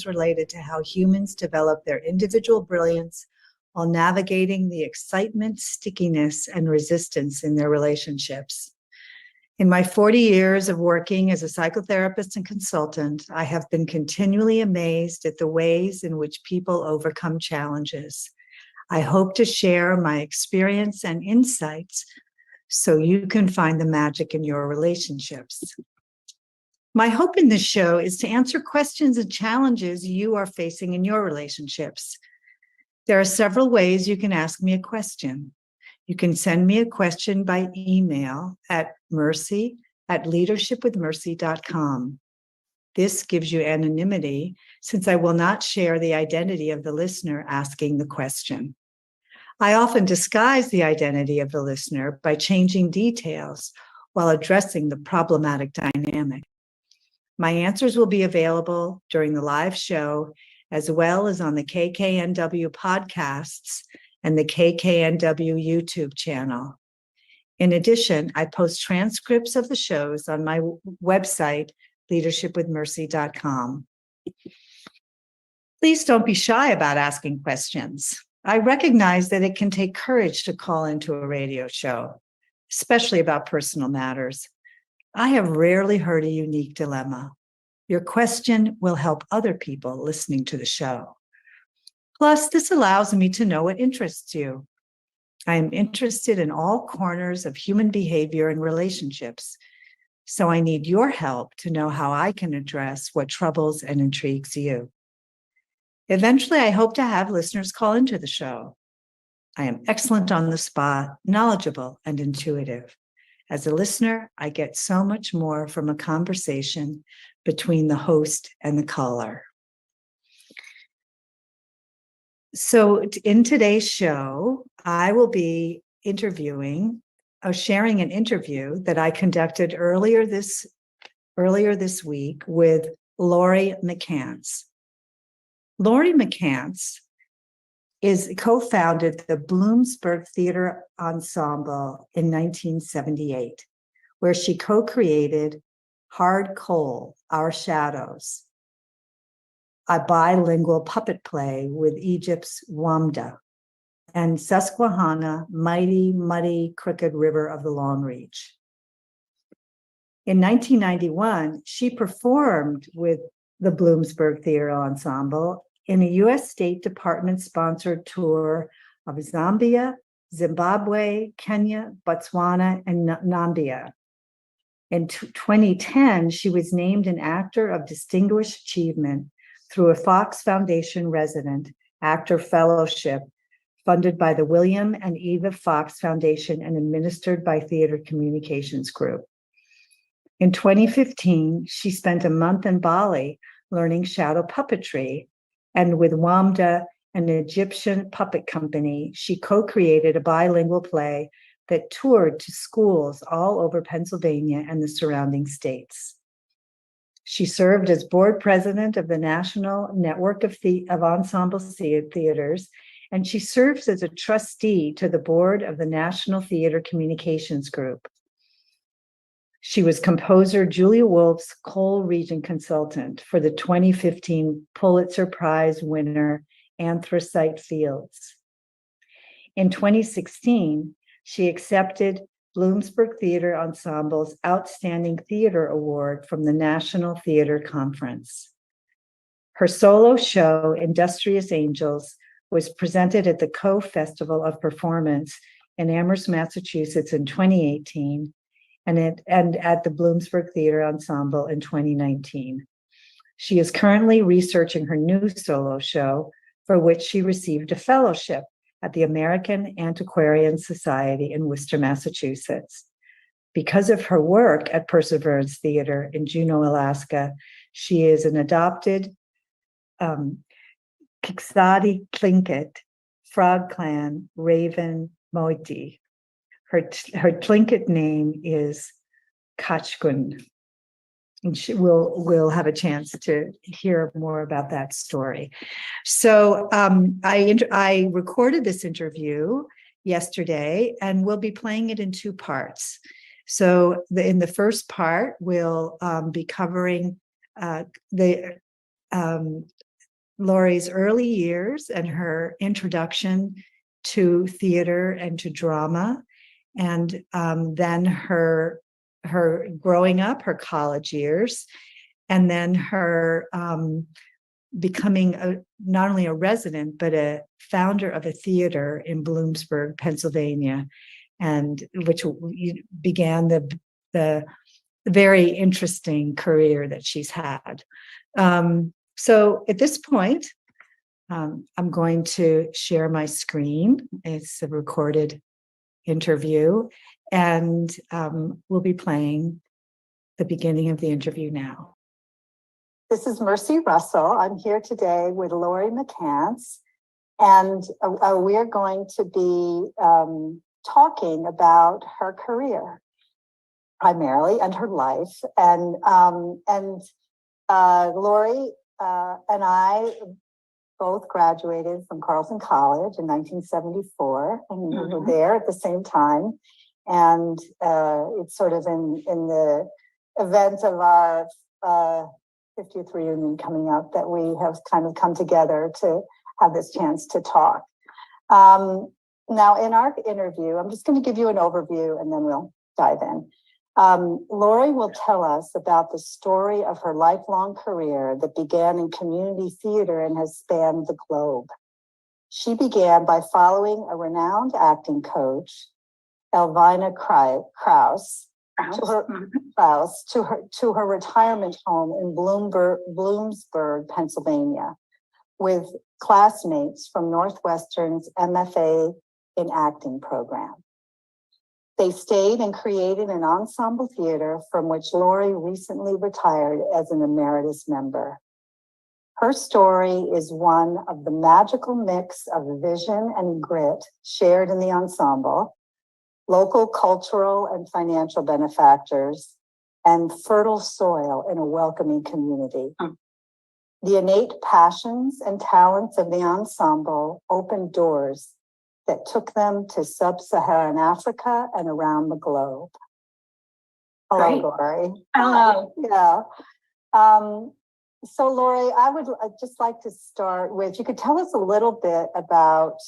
related to how humans develop their individual brilliance while navigating the excitement, stickiness, and resistance in their relationships. In my 40 years of working as a psychotherapist and consultant, I have been continually amazed at the ways in which people overcome challenges. I hope to share my experience and insights so you can find the magic in your relationships. My hope in this show is to answer questions and challenges you are facing in your relationships. There are several ways you can ask me a question. You can send me a question by email at mercy@leadershipwithmercy.com. This gives you anonymity since I will not share the identity of the listener asking the question. I often disguise the identity of the listener by changing details while addressing the problematic dynamic. My answers will be available during the live show, as well as on the KKNW podcasts and the KKNW YouTube channel. In addition, I post transcripts of the shows on my website, leadershipwithmercy.com. Please don't be shy about asking questions. I recognize that it can take courage to call into a radio show, especially about personal matters. I have rarely heard a unique dilemma. Your question will help other people listening to the show. Plus, this allows me to know what interests you. I am interested in all corners of human behavior and relationships, so I need your help to know how I can address what troubles and intrigues you. Eventually, I hope to have listeners call into the show. I am excellent on the spot, knowledgeable, and intuitive. As a listener, I get so much more from a conversation between the host and the caller. So in today's show, I will be sharing an interview that I conducted earlier this week with Laurie McCants. Laurie McCants co-founded the Bloomsburg Theater Ensemble in 1978, where she co-created Hard Coal, Our Shadows, a bilingual puppet play with Egypt's Wamda, and Susquehanna, Mighty, Muddy, Crooked River of the Long Reach. In 1991, she performed with the Bloomsburg Theater Ensemble in a U.S. State Department-sponsored tour of Zambia, Zimbabwe, Kenya, Botswana, and Namibia. In 2010, she was named an Actor of Distinguished Achievement through a Fox Foundation Resident Actor Fellowship funded by the William and Eva Fox Foundation and administered by Theater Communications Group. In 2015, she spent a month in Bali learning shadow puppetry, and with Wamda, an Egyptian puppet company, she co-created a bilingual play that toured to schools all over Pennsylvania and the surrounding states. She served as board president of the National Network of Ensemble Theaters, and she serves as a trustee to the board of the National Theater Communications Group. She was composer Julia Wolf's Cole Region consultant for the 2015 Pulitzer Prize winner Anthracite Fields. In 2016, she accepted Bloomsburg Theater Ensemble's Outstanding Theater Award from the National Theater Conference. Her solo show, Industrious Angels, was presented at the Co-Festival of Performance in Amherst, Massachusetts in 2018, and at the Bloomsburg Theater Ensemble in 2019. She is currently researching her new solo show, for which she received a fellowship at the American Antiquarian Society in Worcester, Massachusetts. Because of her work at Perseverance Theater in Juneau, Alaska, she is an adopted Kiksadi Tlingit Frog Clan Raven Moiti. Her Tlingit name is Kachkun. And we'll have a chance to hear more about that story. So I recorded this interview yesterday, and we'll be playing it in two parts. So in the first part, we'll be covering the Laurie's early years and her introduction to theater and to drama, and then her growing up, her college years, and then her becoming not only a resident but a founder of a theater in Bloomsburg, Pennsylvania, and which began the very interesting career that she's had. So at this point, I'm going to share my screen. It's a recorded interview, and we'll be playing the beginning of the interview now. This is Mercy Russell. I'm here today with Laurie McCants, and we're going to be talking about her career primarily and her life. And Laurie and I both graduated from Carleton College in 1974, and we were there at the same time. And it's sort of in the event of our 50th reunion coming up that we have kind of come together to have this chance to talk. Now, in our interview, I'm just going to give you an overview and then we'll dive in. Laurie will tell us about the story of her lifelong career that began in community theater and has spanned the globe. She began by following a renowned acting coach, Alvina Krause, to her retirement home in Bloomsburg, Pennsylvania, with classmates from Northwestern's MFA in acting program. They stayed and created an ensemble theater from which Laurie recently retired as an emeritus member. Her story is one of the magical mix of vision and grit shared in the ensemble, local cultural and financial benefactors, and fertile soil in a welcoming community. The innate passions and talents of the ensemble opened doors that took them to Sub-Saharan Africa and around the globe. Hello, Laurie. Hello. Yeah. So, Laurie, I would just like to start with, you could tell us a little bit about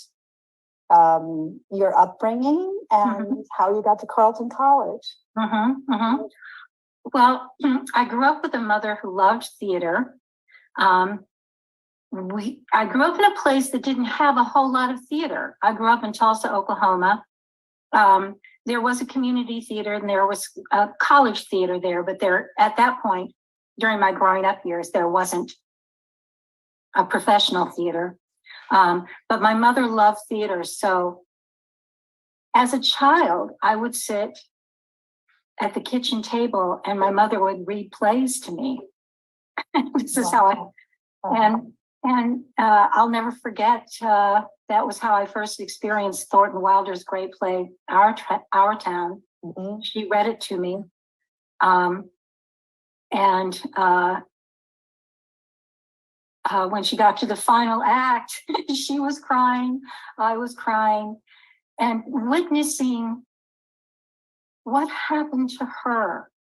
your upbringing and how you got to Carleton College. Well, I grew up with a mother who loved theater. I grew up in a place that didn't have a whole lot of theater. I grew up in Tulsa, Oklahoma. There was a community theater and there was a college theater there, but at that point, during my growing up years, there wasn't a professional theater. But my mother loved theater. So as a child, I would sit at the kitchen table and my mother would read plays to me. This is how I'll never forget, that was how I first experienced Thornton Wilder's great play, Our Town. She read it to me. When she got to the final act, she was crying, I was crying, and witnessing what happened to her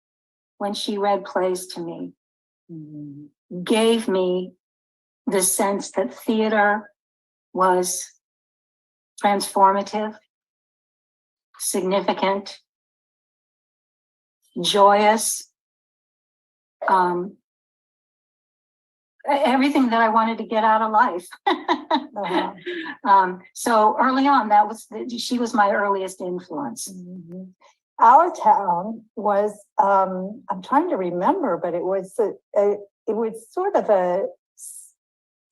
when she read plays to me gave me the sense that theater was transformative, significant, joyous, everything that I wanted to get out of life. So early on, she was my earliest influence. Our Town was, I'm trying to remember, but it was sort of a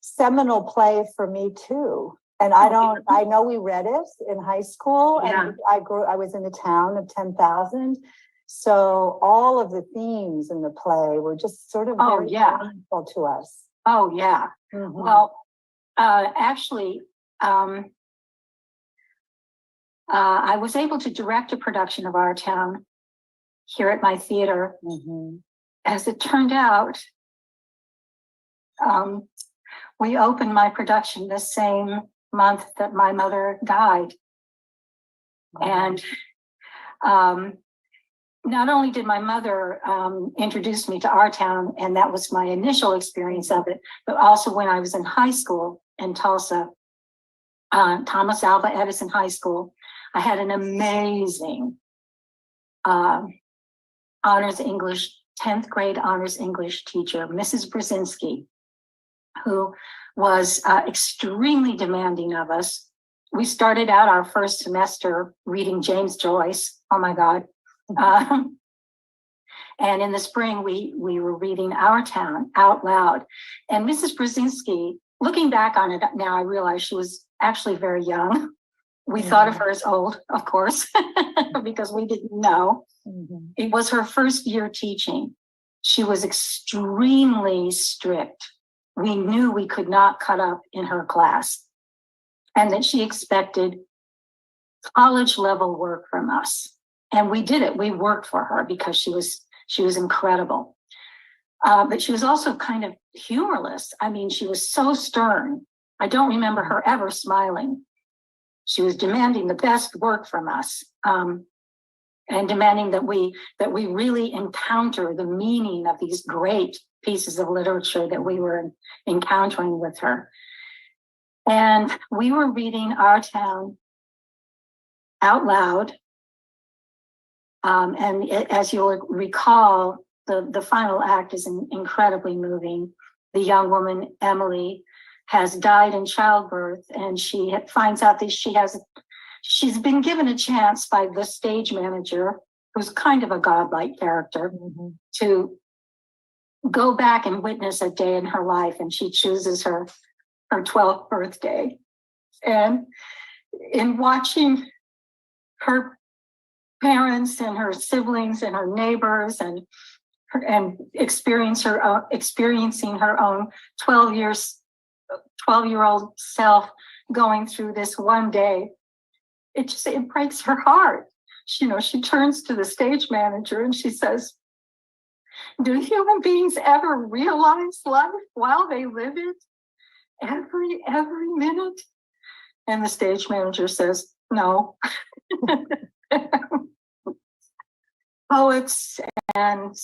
seminal play for me too. And I know we read it in high school, and I was in a town of 10,000. So all of the themes in the play were just sort of very meaningful to us. Oh, yeah. Well, actually, I was able to direct a production of Our Town here at my theater. As it turned out, we opened my production the same month that my mother died. And not only did my mother introduce me to our town, and that was my initial experience of it, but also when I was in high school in Tulsa, Thomas Alva Edison High School, I had an amazing honors English, 10th grade honors English teacher, Mrs. Brzezinski, who was extremely demanding of us. We started out our first semester reading James Joyce. Oh my God. And in the spring, we were reading Our Town out loud. And Mrs. Brzezinski, looking back on it now, I realize she was actually very young. We thought of her as old, of course, because we didn't know. It was her first year teaching. She was extremely strict. We knew we could not cut up in her class, and that she expected college level work from us. And we did it. We worked for her because she was incredible. But she was also kind of humorless. I mean, she was so stern. I don't remember her ever smiling. She was demanding the best work from us, and demanding that we really encounter the meaning of these great pieces of literature that we were encountering with her. And we were reading Our Town out loud. And as you'll recall, the final act is incredibly moving. The young woman, Emily, has died in childbirth, and she finds out that she's been given a chance by the stage manager, who's kind of a godlike character, to go back and witness a day in her life. And she chooses her 12th birthday. And in watching her parents and her siblings and her neighbors and experiencing her own 12-year-old self going through this one day, it breaks her heart. She turns to the stage manager and she says, "Do human beings ever realize life while they live it? Every minute?" And the stage manager says, "No." Poets and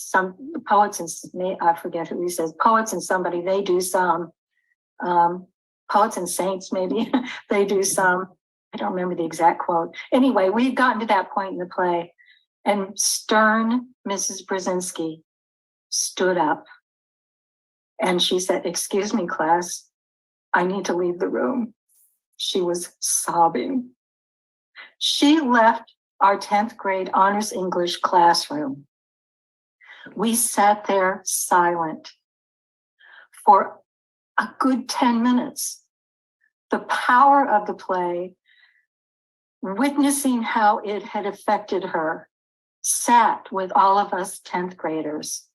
I forget who he says, poets and somebody, they do some, poets and saints, maybe, they do some. I don't remember the exact quote. Anyway, we'd gotten to that point in the play, and stern Mrs. Brzezinski stood up and she said, "Excuse me, class, I need to leave the room." She was sobbing. She left our 10th grade honors English classroom. We sat there silent for a good 10 minutes. The power of the play, witnessing how it had affected her, sat with all of us 10th graders.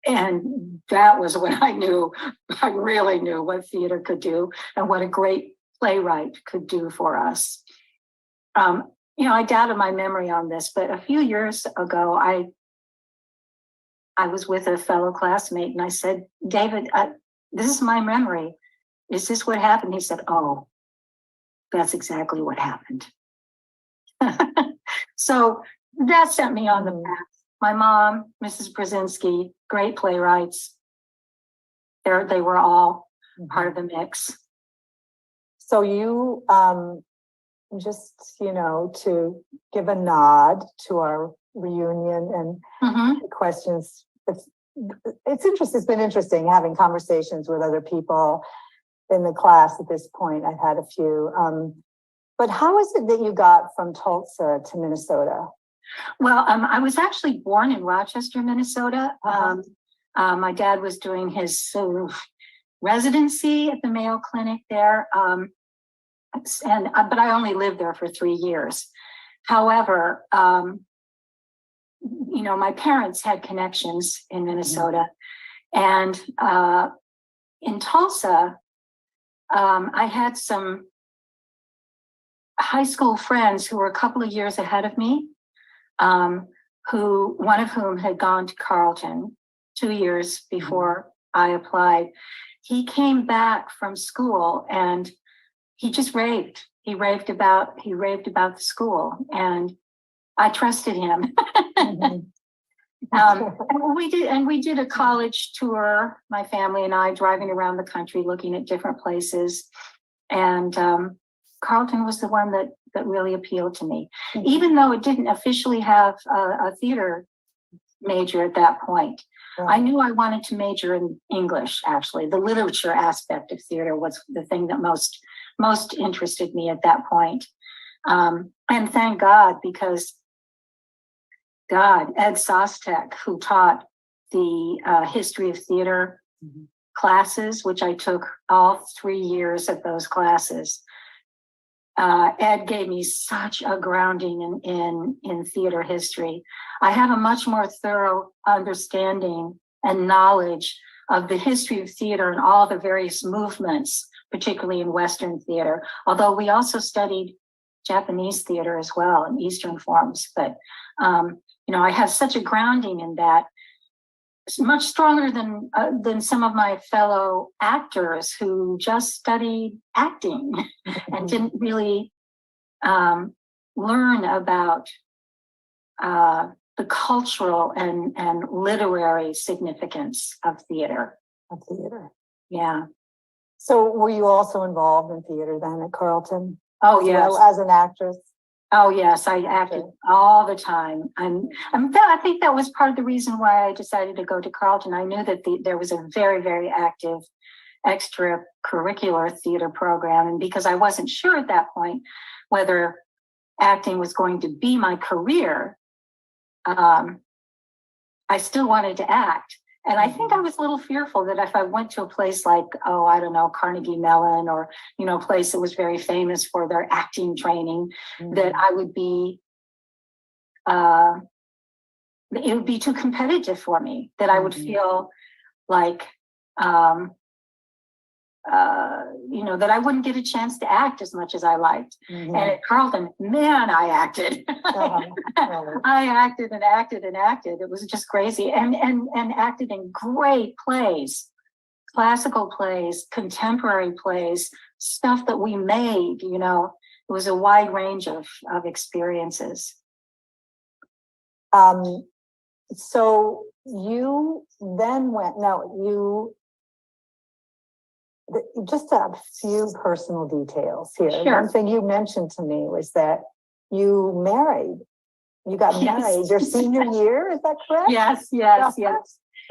And that was when I really knew what theater could do and what a great playwright could do for us. I doubted my memory on this, but a few years ago, I was with a fellow classmate and I said, "David, this is my memory. Is this what happened?" He said, "Oh, that's exactly what happened." So that sent me on the path. My mom, Mrs. Brzezinski, great playwrights. They were all part of the mix. So you, just, to give a nod to our reunion and questions. It's interesting. It's been interesting having conversations with other people in the class at this point. I've had a few. But how is it that you got from Tulsa to Minnesota? Well, I was actually born in Rochester, Minnesota. My dad was doing his residency at the Mayo Clinic there. But I only lived there for 3 years. However, my parents had connections in Minnesota, and in Tulsa, I had some high school friends who were a couple of years ahead of me, one of whom had gone to Carleton 2 years before I applied. He came back from school and he just raved. He raved about the school, and I trusted him. Mhm. And we did a college tour, my family and I, driving around the country, looking at different places. And Carleton was the one that really appealed to me, even though it didn't officially have a theater major at that point. I knew I wanted to major in English, actually. The literature aspect of theater was the thing that most interested me at that point. And thank God, because Ed Sostek, who taught the history of theater classes, which I took all 3 years of those classes, Ed gave me such a grounding in theater history. I have a much more thorough understanding and knowledge of the history of theater and all the various movements, particularly in Western theater, although we also studied Japanese theater as well and Eastern forms. But, I have such a grounding in that. It's much stronger than some of my fellow actors who just studied acting and didn't really learn about the cultural and literary significance of theater. Yeah. So were you also involved in theater then at Carleton? Oh, as yes. well as an actress? Oh, yes. I acted all the time. I think that was part of the reason why I decided to go to Carleton. I knew that there was a very, very active extracurricular theater program. And because I wasn't sure at that point whether acting was going to be my career, I still wanted to act. And I think I was a little fearful that if I went to a place like, Carnegie Mellon, or, a place that was very famous for their acting training, that I would be, it would be too competitive for me, that I would feel like, that I wouldn't get a chance to act as much as I liked. And at Carleton, man, I acted. I acted and acted and acted. It was just crazy. And acted in great plays, classical plays, contemporary plays, stuff that we made, it was a wide range of experiences. So you then went, just a few personal details here. Sure. One thing you mentioned to me was that you got married your senior year, is that correct? Yes.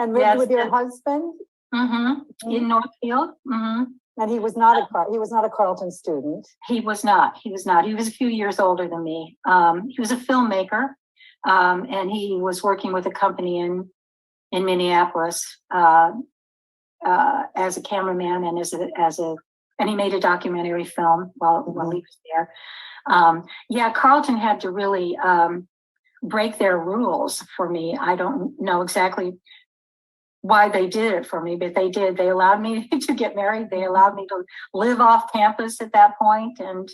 And lived with your husband? In Northfield. And he was not a Carleton student. He was not. He was a few years older than me. He was a filmmaker, and he was working with a company in Minneapolis as a cameraman and and he made a documentary film while he was there. Carleton had to really break their rules for me. I don't know exactly why they did it for me, but they did. They allowed me to get married. They allowed me to live off campus at that point and,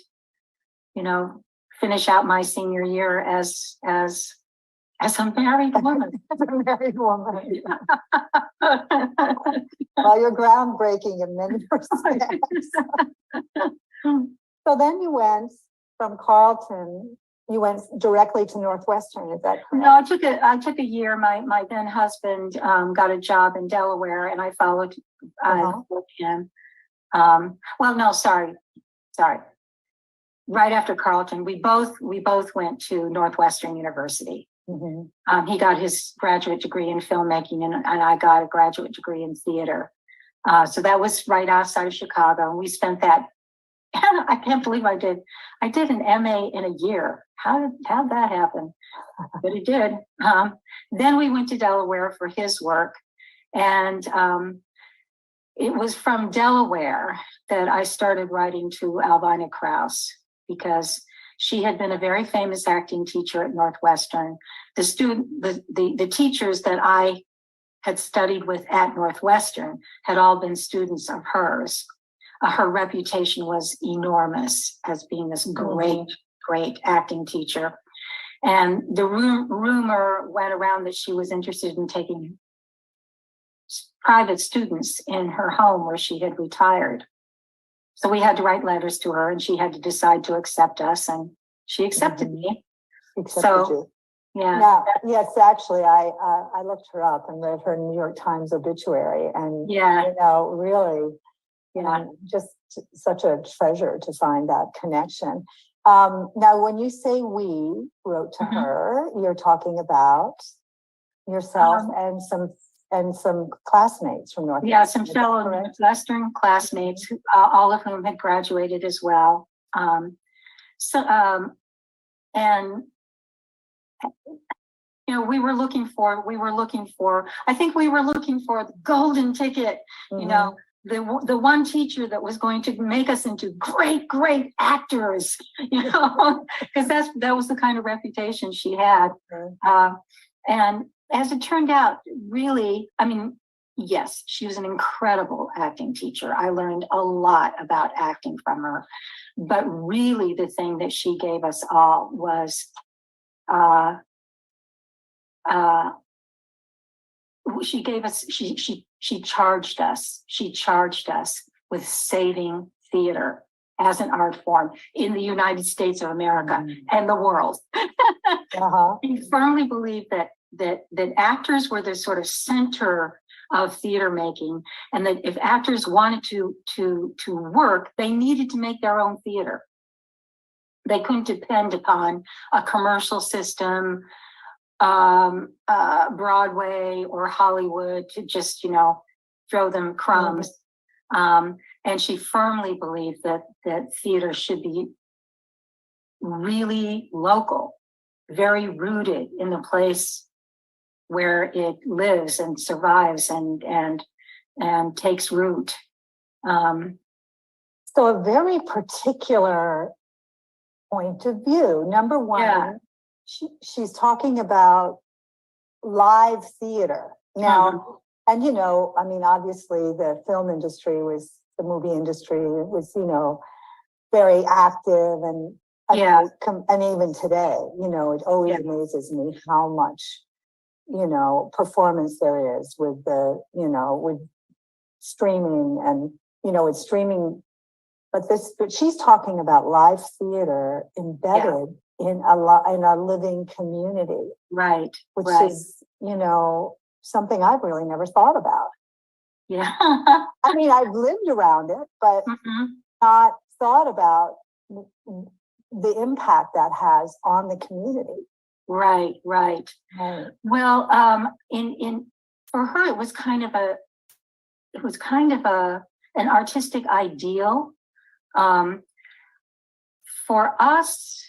finish out my senior year as a married woman. Well, you're groundbreaking in many respects. So then you went from Carleton, you went directly to Northwestern, is that correct? No, I took a year. My then husband got a job in Delaware, and I followed him. Sorry. Right after Carleton, we both went to Northwestern University. He got his graduate degree in filmmaking, and I got a graduate degree in theater. So that was right outside of Chicago, and we spent that. I can't believe I did an MA in a year. How'd that happen? But it did. Then we went to Delaware for his work, and it was from Delaware that I started writing to Alvina Krause, because she had been a very famous acting teacher at Northwestern. The teachers that I had studied with at Northwestern had all been students of hers. Her reputation was enormous as being this great acting teacher. And the rumor went around that she was interested in taking private students in her home where she had retired. So we had to write letters to her, and she had to decide to accept us, and she accepted me. accepted So, you. yeah. Now, yes, actually, I looked her up and read her New York Times obituary, and Yeah. you know, really, Yeah. just such a treasure to find that connection. Now, when you say we wrote to Mhm. her, you're talking about yourself and some classmates from Northwestern. Yeah, some is that fellow correct? Northwestern classmates, all of whom had graduated as well. And you know, we were looking for, I think we were looking for the golden ticket, you know, the one teacher that was going to make us into great actors, you know, because that was the kind of reputation she had. And as it turned out, really, I mean, yes, she was an incredible acting teacher. I learned a lot about acting from her, but really the thing that she gave us all was, she gave us, she charged us with saving theater as an art form in the United States of America and the world. We firmly believed that actors were the sort of center of theater making, and that if actors wanted to work, they needed to make their own theater. They couldn't depend upon a commercial system, Broadway or Hollywood to just, you know, throw them crumbs. And she firmly believed that theater should be really local, very rooted in the place where it lives and survives and takes root. So a very particular point of view. Number one, she's talking about live theater. Now, and you know, I mean, obviously the movie industry was, you know, very active and and even today, you know, it always amazes me how much, you know, performance there is with the, you know, with streaming and, you know, it's streaming, but she's talking about live theater embedded in a living community. Right. Which is, you know, something I've really never thought about. Yeah. I mean, I've lived around it, but not thought about the impact that has on the community. Right. Well, for her, it was kind of an artistic ideal. For us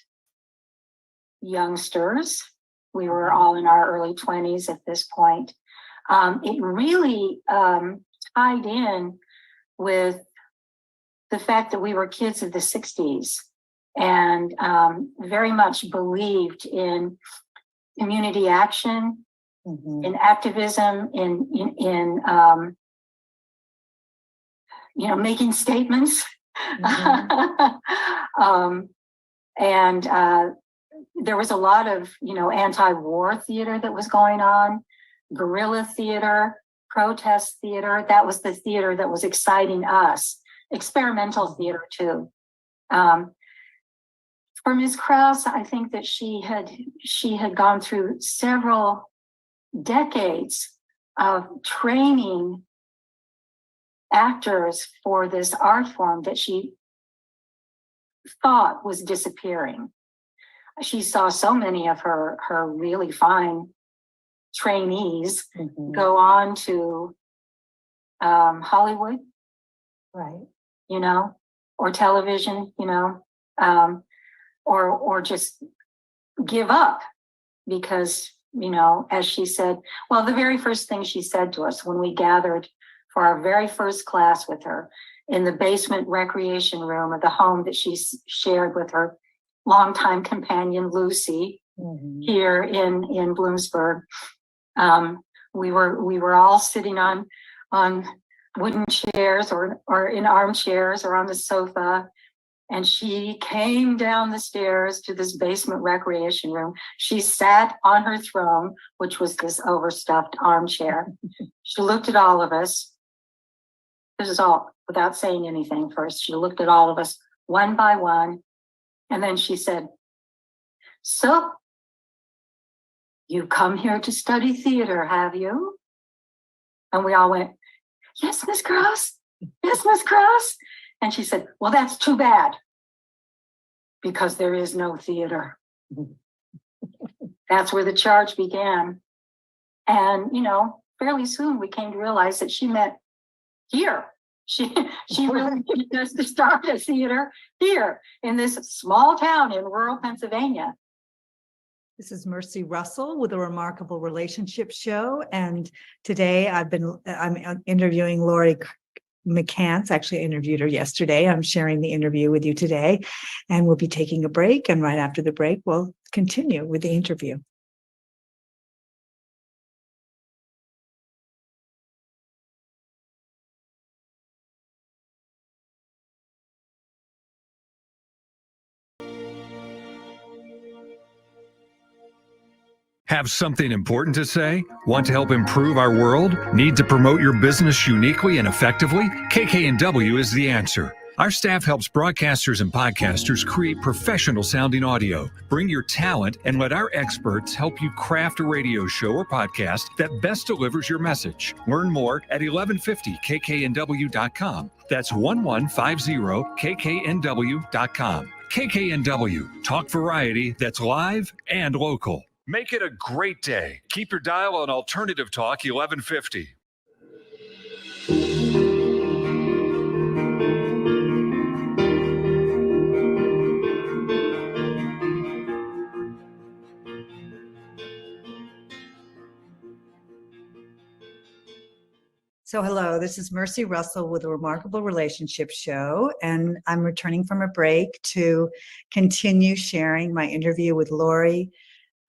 youngsters, we were all in our early 20s at this point. It really tied in with the fact that we were kids of the 60s and very much believed in community action, in activism, in you know, making statements. And there was a lot of, you know, anti-war theater that was going on, guerrilla theater, protest theater. That was the theater that was exciting us. Experimental theater too. For Ms. Krause, I think that she had gone through several decades of training actors for this art form that she thought was disappearing. She saw so many of her really fine trainees go on to Hollywood, right? You know, or television, you know, or just give up because, you know, as she said, well, the very first thing she said to us when we gathered for our very first class with her in the basement recreation room of the home that she shared with her longtime companion, Lucy, here in Bloomsburg. We were all sitting on wooden chairs or in armchairs or on the sofa. And she came down the stairs to this basement recreation room. She sat on her throne, which was this overstuffed armchair. She looked at all of us. This is all without saying anything first. She looked at all of us one by one. And then she said, "So "You come here to study theater, have you?" And we all went, "Yes, Miss Krause. Yes, Miss Krause." And she said, "Well, that's too bad, because there is no theater." That's where the charge began. And, fairly soon we came to realize that she meant here. She really needed us to start a theater here in this small town in rural Pennsylvania. This is Mercy Russell with a Remarkable Relationship Show. And today I'm interviewing Laurie McCants. Actually, I interviewed her yesterday. I'm sharing the interview with you today, and we'll be taking a break. And right after the break, we'll continue with the interview. Have something important to say? Want to help improve our world? Need to promote your business uniquely and effectively? KKNW is the answer. Our staff helps broadcasters and podcasters create professional sounding audio. Bring your talent and let our experts help you craft a radio show or podcast that best delivers your message. Learn more at 1150kknw.com. That's 1150kknw.com. KKNW, talk variety that's live and local. Make it a great day. Keep your dial on Alternative Talk 1150. So hello, this is Mercy Russell with a Remarkable Relationship Show, and I'm returning from a break to continue sharing my interview with Laurie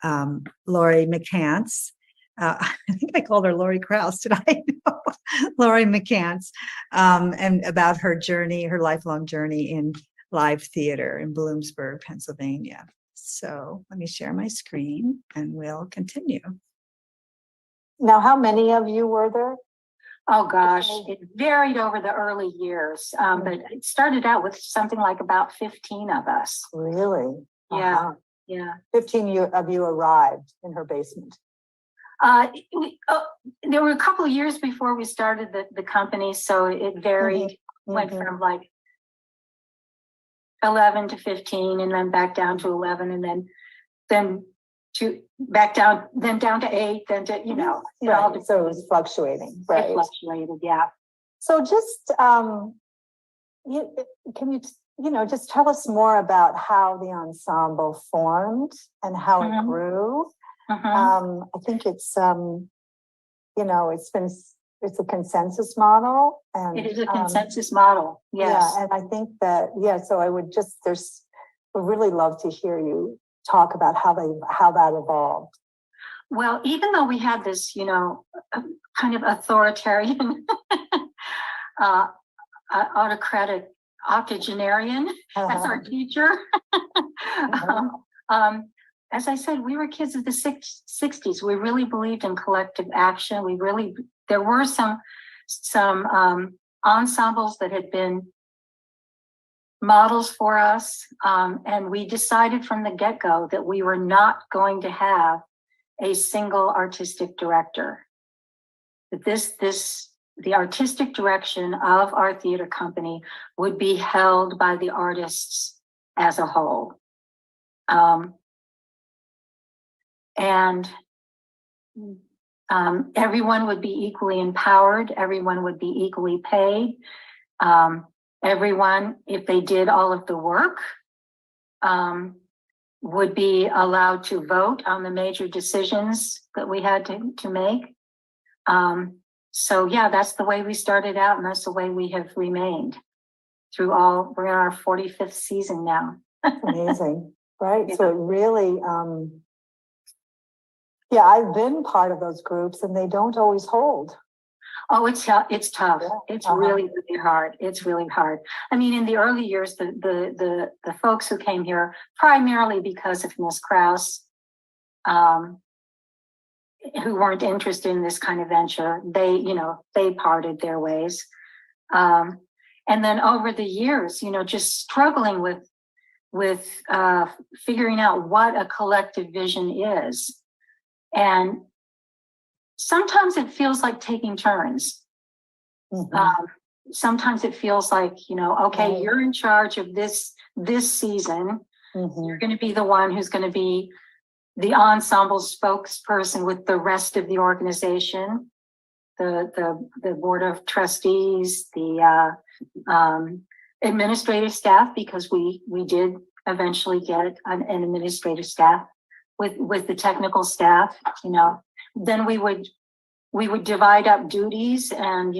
McCants. I think I called her Laurie Krause, did I? No. Laurie McCants, and about her journey, her lifelong journey in live theater in Bloomsburg, Pennsylvania. So let me share my screen and we'll continue. Now, how many of you were there? Oh gosh, it varied over the early years, but it started out with something like about 15 of us. Really? Yeah, Uh-huh. yeah. 15 of you arrived in her basement. There were a couple of years before we started the company, so it varied. Went from like 11 to 15, and then back down to 11, and then to back down, then down to 8, then to Right. So it was fluctuating, right? It fluctuated, yeah. So just can you just tell us more about how the ensemble formed and how it grew? I think it's it's a consensus model, and it is a consensus model. Yes. Yeah, and I think that so I would really love to hear you talk about how that evolved. Well, even though we had this, kind of authoritarian, autocratic octogenarian as our teacher, as I said, we were kids of the 60s. We really believed in collective action. There were some ensembles that had been models for us, and we decided from the get-go that we were not going to have a single artistic director. That the artistic direction of our theater company would be held by the artists as a whole. And everyone would be equally empowered. Everyone would be equally paid. Everyone, if they did all of the work, would be allowed to vote on the major decisions that we had to make. So yeah, that's the way we started out, and that's the way we have remained we're in our 45th season now. Amazing, right? Yeah. So it really, I've been part of those groups, and they don't always hold. Oh, it's tough. It's really, really hard. It's really hard. I mean, in the early years, the folks who came here primarily because of Miss Krause, who weren't interested in this kind of venture, they parted their ways. And then over the years, just struggling with figuring out what a collective vision is. And sometimes it feels like taking turns. Sometimes it feels like, okay, you're in charge of this season. You're going to be the one who's going to be the ensemble spokesperson with the rest of the organization, the board of trustees, the administrative staff, because we did eventually get an administrative staff with the technical staff. Then we would divide up duties, and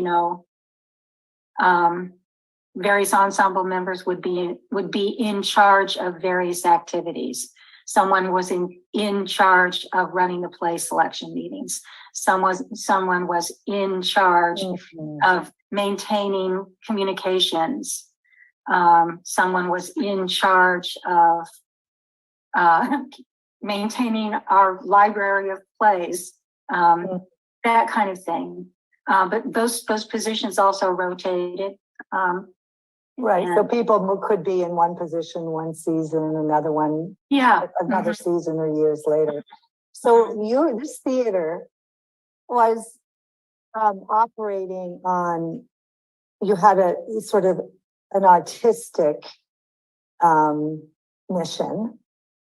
various ensemble members would be in charge of various activities. Someone was in charge of running the play selection meetings. Someone was in charge of maintaining communications. Someone was in charge of maintaining our library of plays, that kind of thing. But those positions also rotated. Right. So people could be in one position one season, another one, another season or years later. So this theater was operating on, you had a sort of an artistic mission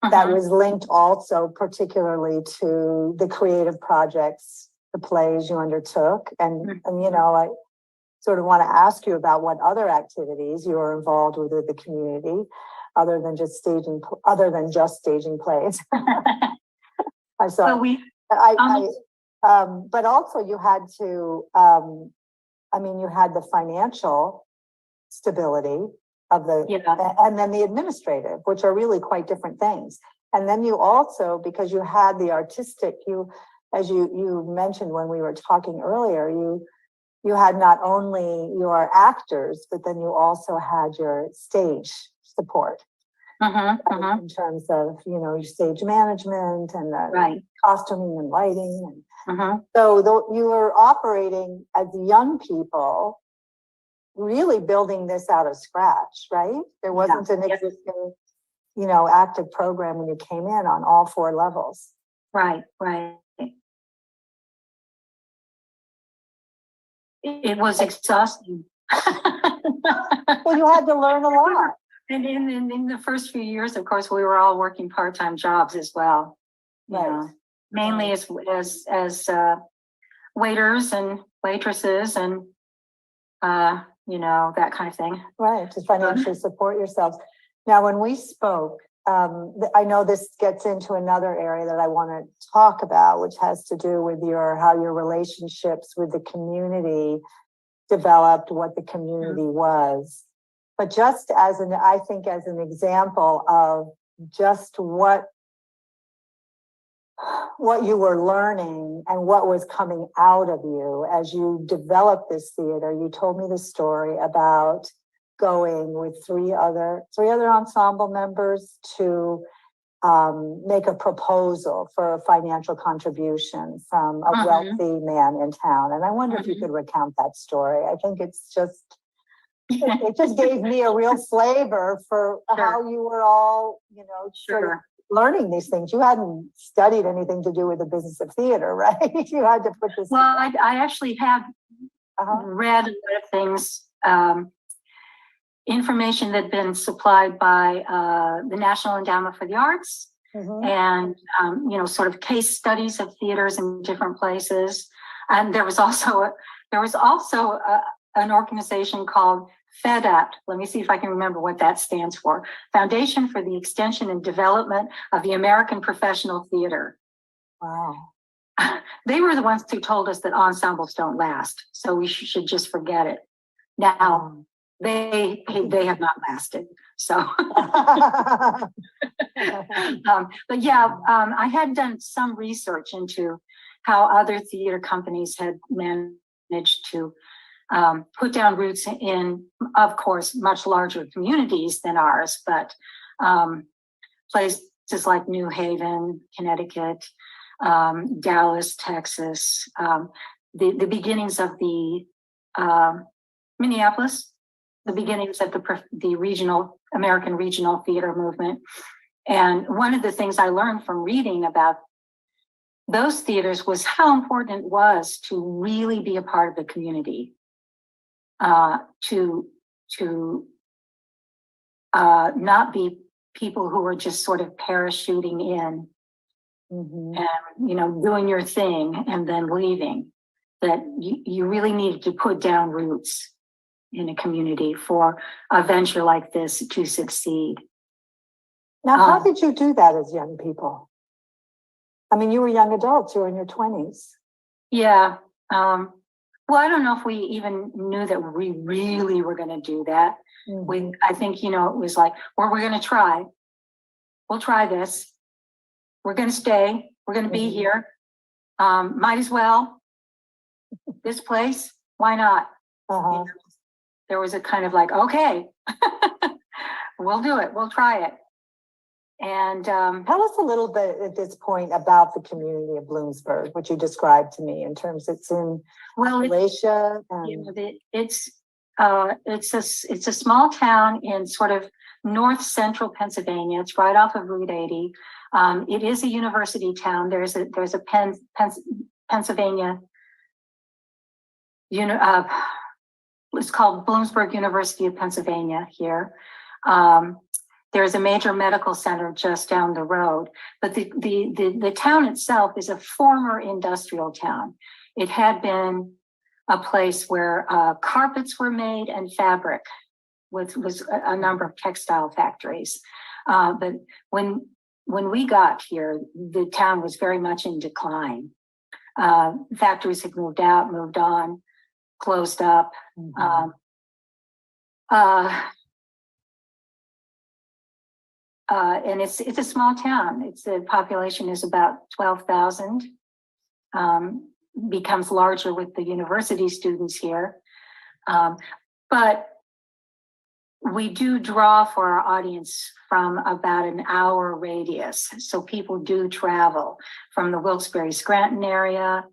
that was linked also particularly to the creative projects, the plays you undertook. And I sort of want to ask you about what other activities you were involved with the community, other than just staging plays. I'm sorry. But also you had to, you had the financial stability of and then the administrative, which are really quite different things. And then you also, because you had the artistic, as you mentioned when we were talking earlier, you had not only your actors, but then you also had your stage support in terms of, your stage management and the costuming and lighting. So you were operating as young people, really building this out of scratch, right? There wasn't an existing, active program when you came in on all four levels. Right. It was exhausting. Well, you had to learn a lot. And in the first few years, of course, we were all working part-time jobs as well. Mainly as waiters and waitresses and that kind of thing. Right, to financially support yourselves. Now, when we spoke, I know this gets into another area that I want to talk about, which has to do with how your relationships with the community developed, what the community was. But just as an example of just what you were learning and what was coming out of you as you developed this theater, you told me the story about going with three other ensemble members to make a proposal for a financial contribution from a wealthy man in town. And I wonder if you could recount that story. I think it just gave me a real flavor for how you were all, sort of learning these things. You hadn't studied anything to do with the business of theater, right? You had to put this. Well, I actually have read a lot of things, information that had been supplied by the National Endowment for the Arts, and sort of case studies of theaters in different places. And there was also an organization called FEDAT. Let me see if I can remember what that stands for. Foundation for the Extension and Development of the American Professional Theater. Wow. They were the ones who told us that ensembles don't last, so we should just forget it. Now, they have not lasted. So, but I had done some research into how other theater companies had managed to put down roots in, of course, much larger communities than ours, but places like New Haven, Connecticut, Dallas, Texas, the beginnings of the Minneapolis, the beginnings of the regional American regional theater movement. And one of the things I learned from reading about those theaters was how important it was to really be a part of the community, to not be people who were just sort of parachuting in and, doing your thing and then leaving. That you really needed to put down roots in a community for a venture like this to succeed. Now, how did you do that as young people? I mean, you were young adults, you were in your 20s. Yeah. Well, I don't know if we even knew that we really were going to do that. I think, it was like, well, we're going to try. We'll try this. We're going to stay. We're going to be here. Might as well. This place, why not? There was a kind of like, okay, we'll do it. We'll try it. And tell us a little bit at this point about the community of Bloomsburg, which you described to me in terms it's in Appalachia. It's a small town in sort of north central Pennsylvania. It's right off of Route 80. It is a university town. There's a Pennsylvania. It's called Bloomsburg University of Pennsylvania here. There's a major medical center just down the road, but the town itself is a former industrial town. It had been a place where carpets were made and fabric was a number of textile factories. But when we got here, the town was very much in decline. Factories had moved out, moved on, closed up. And it's a small town. The population is about 12,000. Becomes larger with the university students here. But we do draw for our audience from about an hour radius. So people do travel from the Wilkes-Barre-Scranton area,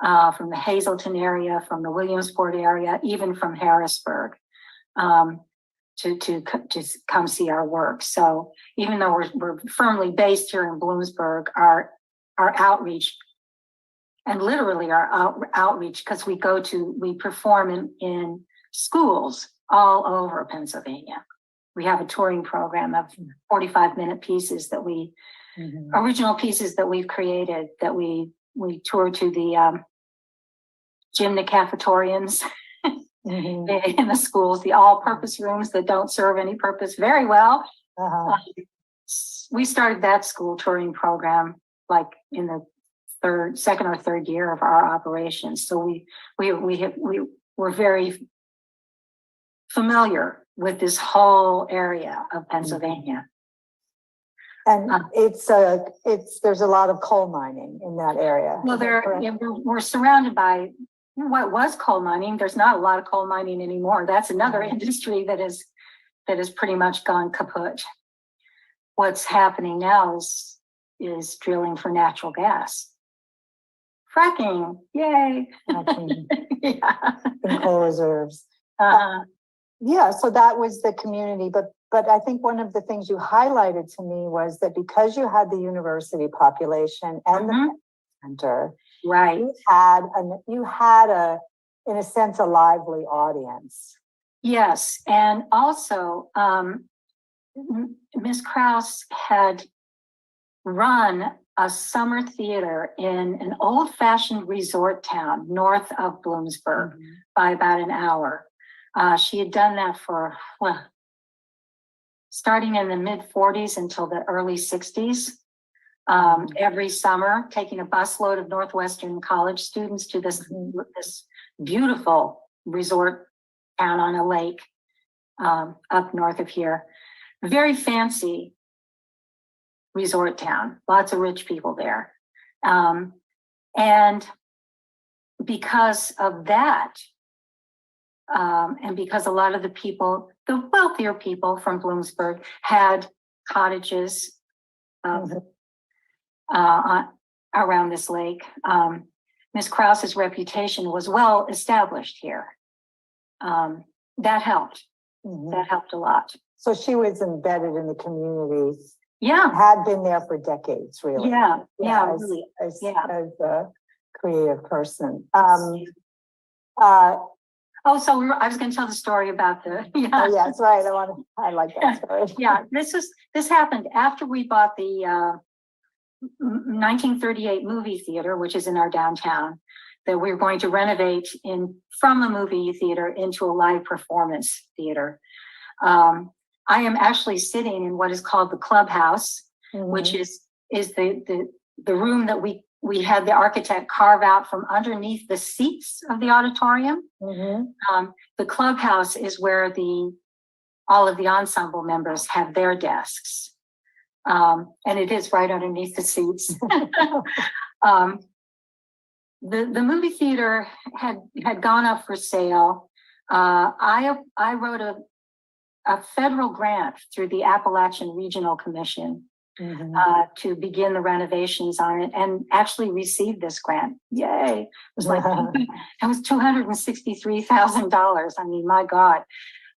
from the Hazleton area, from the Williamsport area, even from Harrisburg. To come see our work. So even though we're firmly based here in Bloomsburg, our outreach, and literally our outreach, because we perform in schools all over Pennsylvania. We have a touring program of 45-minute pieces that original pieces that we've created, that we tour to the gymnasiums. In the schools, the all-purpose rooms that don't serve any purpose very well. We started that school touring program like in the second or third year of our operations. So we're very familiar with this whole area of Pennsylvania. And there's a lot of coal mining in that area. Well, we're surrounded by what was coal mining. There's not a lot of coal mining anymore. That's another industry that has pretty much gone kaput. What's happening now is drilling for natural gas. Fracking, yay! Fracking. Yeah. In coal reserves. Yeah, so that was the community, but I think one of the things you highlighted to me was that because you had the university population and the center, right, you had in a sense a lively audience. Yes, and also Ms. Krause had run a summer theater in an old-fashioned resort town north of Bloomsburg by about an hour. She had done that for starting in the mid-40s until the early 60s. Every summer, taking a busload of Northwestern college students to this beautiful resort town on a lake up north of here. Very fancy resort town, lots of rich people there. And because of that, and because a lot of the wealthier people from Bloomsburg had cottages around this lake, Ms. Krause's reputation was well established here. That helped. That helped a lot. So she was embedded in the community Yeah, had been there for decades, really. yeah, as, really. as, Yeah. as a creative person. Oh, so I was going to tell the story about the, Oh, yeah, that's right. I like that story. Yeah, this happened after we bought the 1938 movie theater, which is in our downtown, that we were going to renovate from a movie theater into a live performance theater. I am actually sitting in what is called the clubhouse, which is the room that we had the architect carve out from underneath the seats of the auditorium. The clubhouse is where all of the ensemble members have their desks. And it is right underneath the seats. The movie theater had gone up for sale. I wrote a federal grant through the Appalachian Regional Commission to begin the renovations on it, and actually received this grant. Yay! It was like it was $263,000. I mean, my God!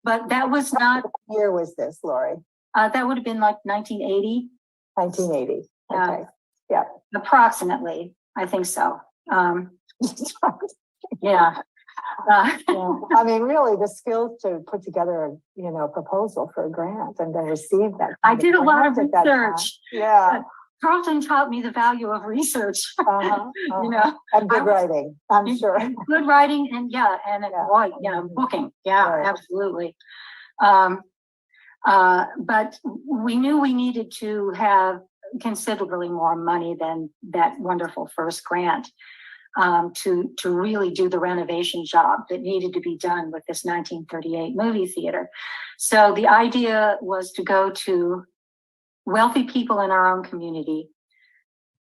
But that was not. What year was this, Laurie? That would have been like 1980. 1980. Okay. Yeah. Approximately, I think so. Yeah. I mean, really, the skills to put together a proposal for a grant and then receive that. I did a lot of research. Yeah. Carlton taught me the value of research. And good writing, I'm sure. Good writing and booking. Yeah, Right. Absolutely. But we knew we needed to have considerably more money than that wonderful first grant to really do the renovation job that needed to be done with this 1938 movie theater. So the idea was to go to wealthy people in our own community.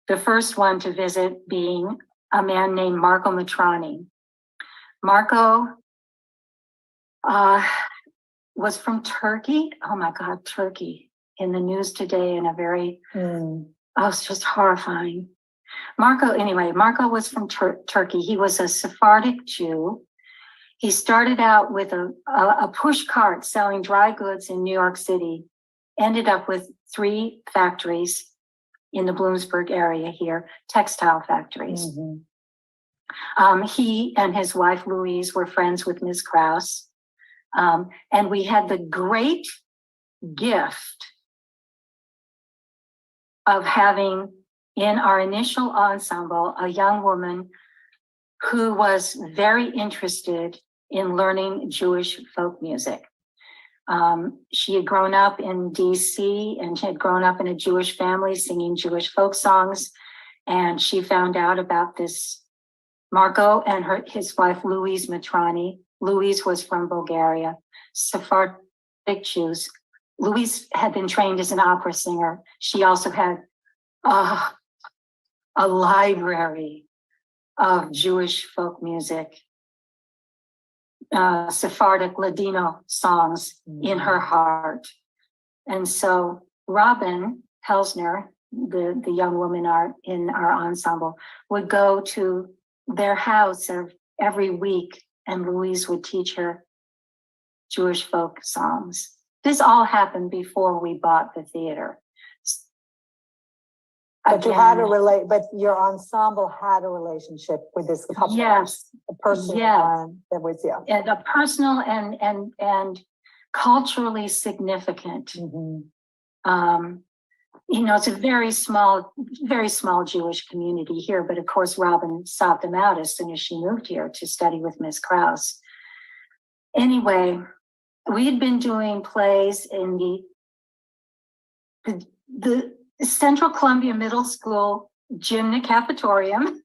The first one to visit being a man named Marco Matrani. Marco was from Turkey. Oh my God, Turkey. In the news today in a very, it's just horrifying. Marco was from Turkey. He was a Sephardic Jew. He started out with a push cart selling dry goods in New York City, ended up with 3 factories in the Bloomsburg area here, textile factories. He and his wife, Louise, were friends with Ms. Krause. And we had the great gift of having in our initial ensemble a young woman who was very interested in learning Jewish folk music. She had grown up in DC and had grown up in a Jewish family singing Jewish folk songs. And she found out about this Marco and his wife, Louise Matrani. Louise was from Bulgaria, Sephardic Jews. Louise had been trained as an opera singer. She also had a library of Jewish folk music, Sephardic Ladino songs in her heart. And so Robin Helsner, the young woman in our ensemble, would go to their house every week, and Louise would teach her Jewish folk songs. This all happened before we bought the theater. But but your ensemble had a relationship with this couple. Yes. A personal one that was, And a personal and culturally significant. It's a very small Jewish community here, but of course, Robin sought them out as soon as she moved here to study with Ms. Krause. Anyway, we had been doing plays in the Central Columbia Middle School gymnasium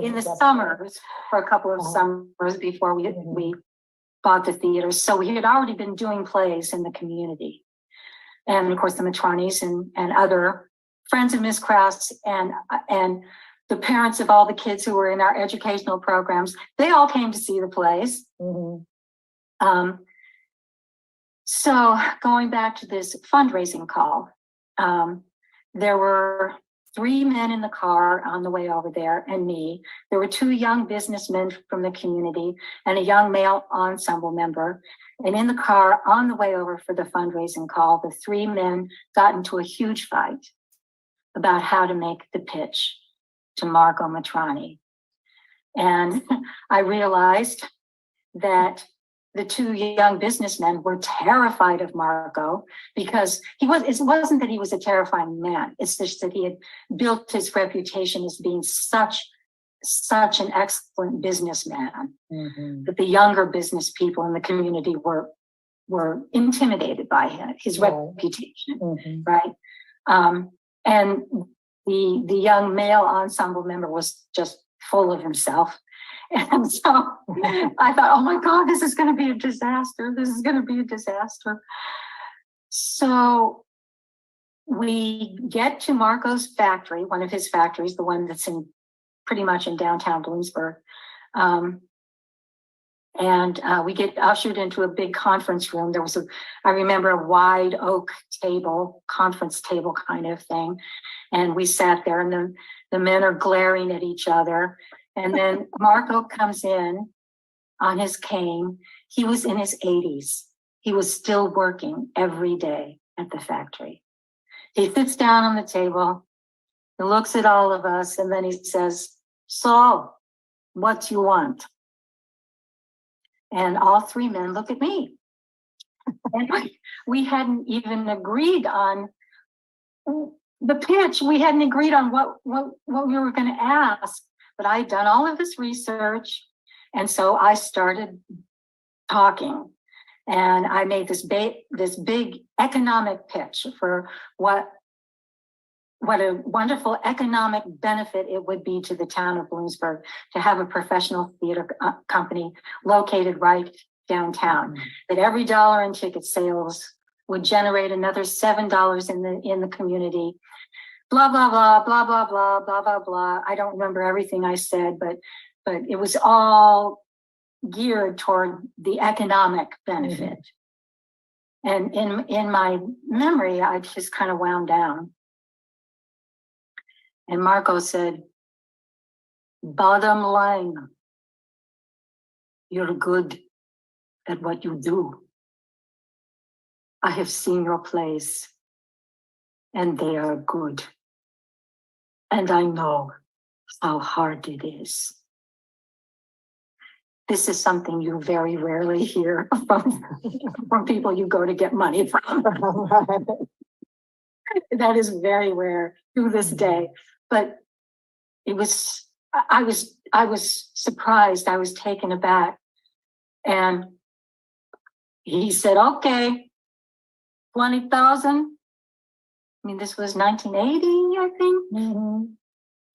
in the summers for a couple of summers before we bought the theater. So we had already been doing plays in the community. And of course, the Matronis and other friends of Ms. Krause and the parents of all the kids who were in our educational programs, they all came to see the plays. So going back to this fundraising call, there were 3 men in the car on the way over there and me. There were 2 young businessmen from the community and a young male ensemble member. And in the car on the way over for the fundraising call, the 3 men got into a huge fight about how to make the pitch to Marco Matrani. And I realized that the 2 young businessmen were terrified of Marco because it wasn't that he was a terrifying man. It's just that he had built his reputation as being such an excellent businessman that the younger business people in the community were intimidated by his reputation, right? And the young male ensemble member was just full of himself. And so I thought, oh my God, this is going to be a disaster. This is going to be a disaster. So we get to Marco's factory, one of his factories, the one that's pretty much in downtown Bloomsburg. And we get ushered into a big conference room. There was I remember a wide oak table, conference table kind of thing. And we sat there and the men are glaring at each other. And then Marco comes in on his cane. He was in his 80s. He was still working every day at the factory. He sits down on the table, he looks at all of us, and then he says, "So, what you want?" And all 3 men look at me. And we hadn't even agreed on the pitch. We hadn't agreed on what we were going to ask. But I had done all of this research. And so I started talking. And I made this big economic pitch for what a wonderful economic benefit it would be to the town of Bloomsburg to have a professional theater company located right downtown. That every dollar in ticket sales would generate another $7 in the community. Blah, blah, blah, blah, blah, blah, blah, blah, blah. I don't remember everything I said, but it was all geared toward the economic benefit. And in my memory, I just kind of wound down. And Marco said, "Bottom line, you're good at what you do. I have seen your plays, and they are good. And I know how hard it is." This is something you very rarely hear from people you go to get money from. That is very rare to this day. But I was surprised. I was taken aback. And he said, "Okay, 20,000. I mean, this was 1980, I think.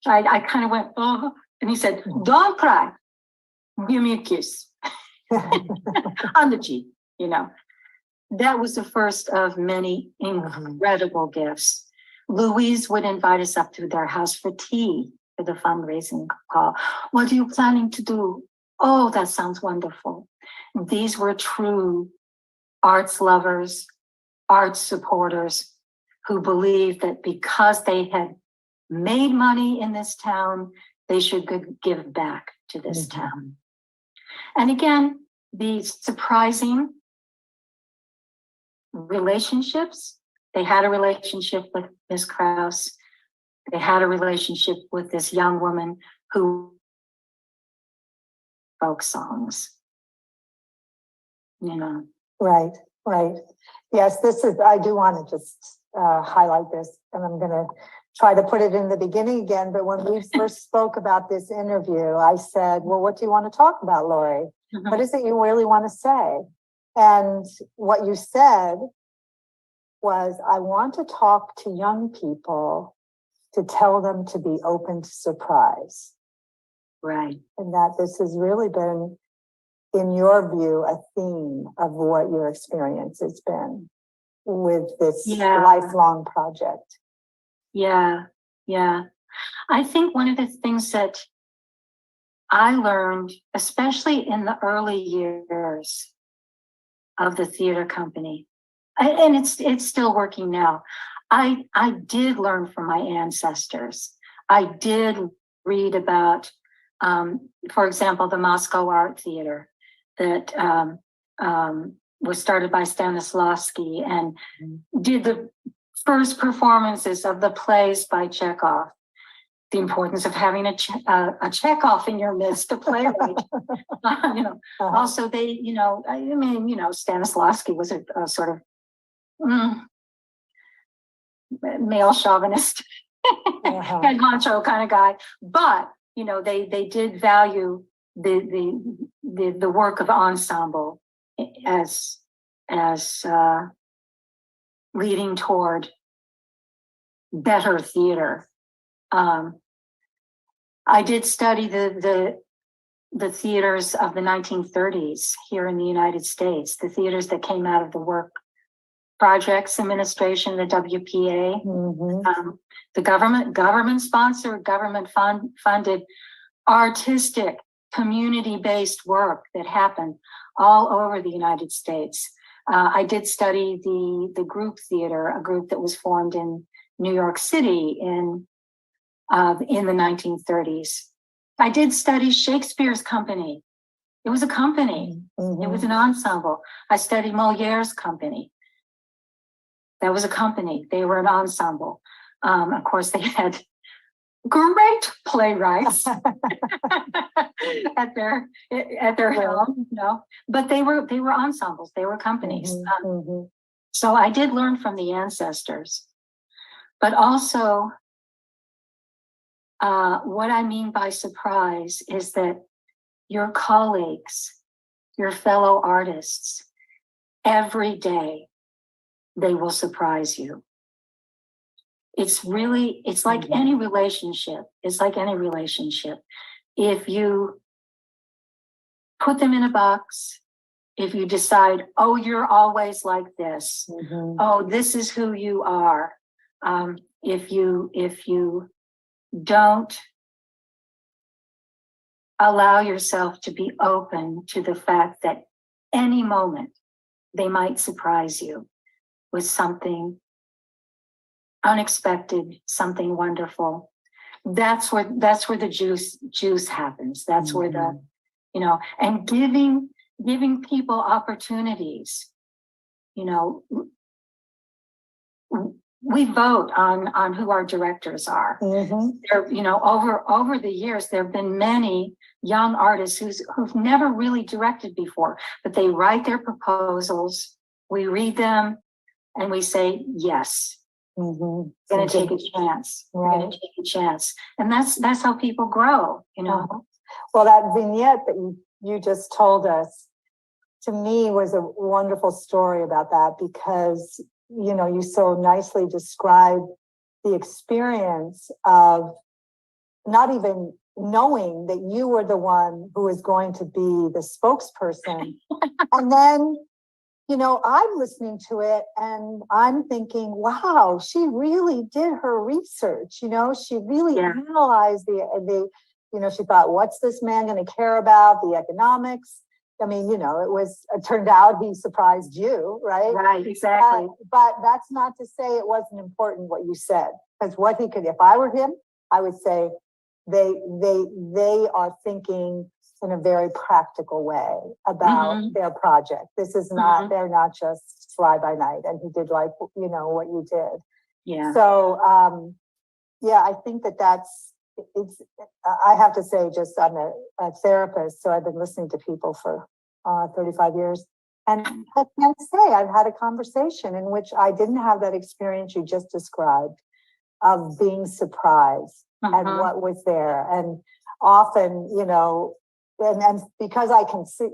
I kind of went, oh, and he said, "Don't cry. Give me a kiss." On the cheek, That was the first of many incredible gifts. Louise would invite us up to their house for tea for the fundraising call. "What are you planning to do?" "Oh, that sounds wonderful." These were true arts lovers, arts supporters who believed that because they had made money in this town, they should give back to this town. And again, the surprising relationships. They had a relationship with Miss Krause. They had a relationship with this young woman who folk songs. Right. Yes, I do want to just highlight this, and I'm going to try to put it in the beginning again. But when we first spoke about this interview, I said, "Well, what do you want to talk about, Laurie? What is it you really want to say?" And what you said was, "I want to talk to young people to tell them to be open to surprise." Right. And that this has really been, in your view, a theme of what your experience has been with this lifelong project. Yeah. I think one of the things that I learned, especially in the early years of the theater company, and it's still working now, I did learn from my ancestors. I did read about, for example, the Moscow Art Theater that was started by Stanislavski and did the first performances of the plays by Chekhov. The importance of having a Chekhov in your midst, a playwright. Also they, Stanislavski was a sort of male chauvinist, head honcho kind of guy. But, they did value the work of Ensemble as leading toward better theater. I did study the theaters of the 1930s here in the United States, the theaters that came out of the work projects administration, the WPA, the government sponsored, government funded, artistic, community-based work that happened all over the United States. I did study the group theater, a group that was formed in New York City in the 1930s. I did study Shakespeare's company. It was a company. It was an ensemble. I studied Moliere's company. That was a company. They were an ensemble. Of course, they had great playwrights at their helm, but they were ensembles. They were companies. So I did learn from the ancestors, but also what I mean by surprise is that your colleagues, your fellow artists, every day, they will surprise you. It's like any relationship. It's like any relationship. If you put them in a box, if you decide, oh, you're always like this, oh, this is who you are. If you don't allow yourself to be open to the fact that any moment they might surprise you with something unexpected, something wonderful. That's where the juice happens. That's where the, and giving people opportunities. We vote on who our directors are. There, over the years, there have been many young artists who've never really directed before, but they write their proposals, we read them, and we say, yes, we're going to take a chance. Right. We're going to take a chance. And that's how people grow, Well, that vignette that you just told us, to me, was a wonderful story about that, because you so nicely described the experience of not even knowing that you were the one who was going to be the spokesperson. And then, I'm listening to it and I'm thinking, wow, she really did her research. She really analyzed the she thought, what's this man going to care about? The economics. I mean, it turned out he surprised you, right? Right, exactly. But that's not to say it wasn't important what you said, because what he could, if I were him, I would say they are thinking in a very practical way about their project. This is not, they're not just fly by night. And he did like, what you did. Yeah. So, I think it's, I have to say, just I'm a therapist, so I've been listening to people for 35 years. And I can't say I've had a conversation in which I didn't have that experience you just described of being surprised at what was there. And often, and because I can see,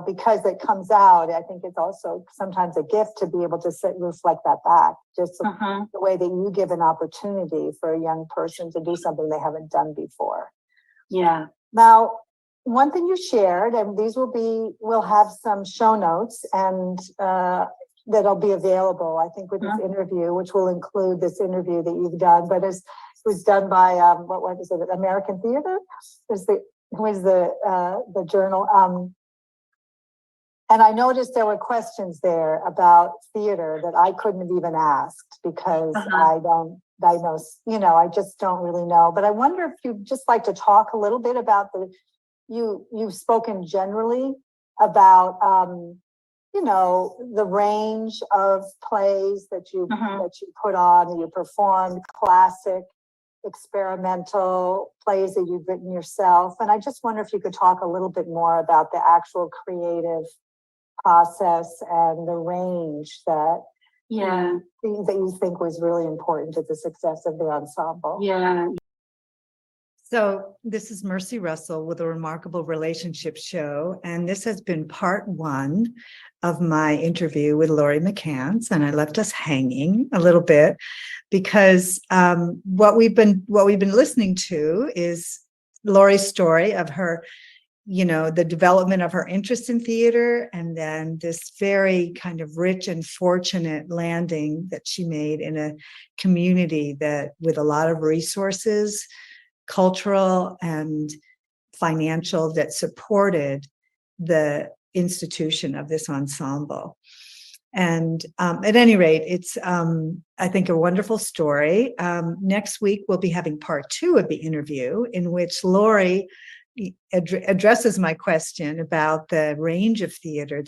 because it comes out, I think it's also sometimes a gift to be able to reflect that back, just the way that you give an opportunity for a young person to do something they haven't done before. Yeah. Now, one thing you shared, and we'll have some show notes and that'll be available, I think, with this interview, which will include this interview that you've done, but it was done by, what is it, American Theater? Was the journal. And I noticed there were questions there about theater that I couldn't have even asked because I don't diagnose, I just don't really know. But I wonder if you'd just like to talk a little bit about you've spoken generally about, the range of plays that you put on, that you performed, classic, experimental plays that you've written yourself. And I just wonder if you could talk a little bit more about the actual creative process and the range that that you think was really important to the success of the ensemble. Yeah. So this is Mercy Russell with a Remarkable Relationship Show, and this has been part 1 of my interview with Laurie McCants, and I left us hanging a little bit because what we've been listening to is Laurie's story of her, the development of her interest in theater, and then this very kind of rich and fortunate landing that she made in a community that with a lot of resources, cultural and financial, that supported the institution of this ensemble. And at any rate, it's, I think, a wonderful story. Next week, we'll be having part 2 of the interview, in which Laurie addresses my question about the range of theater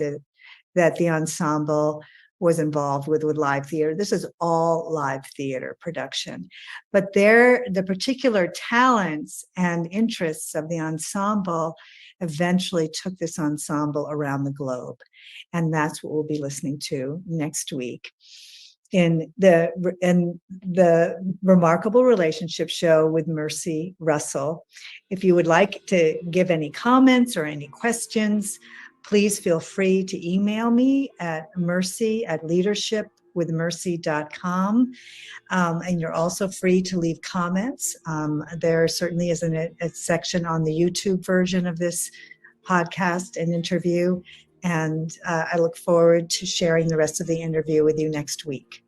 that the ensemble was involved with live theater. This is all live theater production, but the particular talents and interests of the ensemble eventually took this ensemble around the globe. And that's what we'll be listening to next week in the Remarkable Relationship Show with Mercy Russell. If you would like to give any comments or any questions, please feel free to email me at mercy@leadershipwithmercy.com. And you're also free to leave comments. There certainly is a section on the YouTube version of this podcast and interview. And I look forward to sharing the rest of the interview with you next week.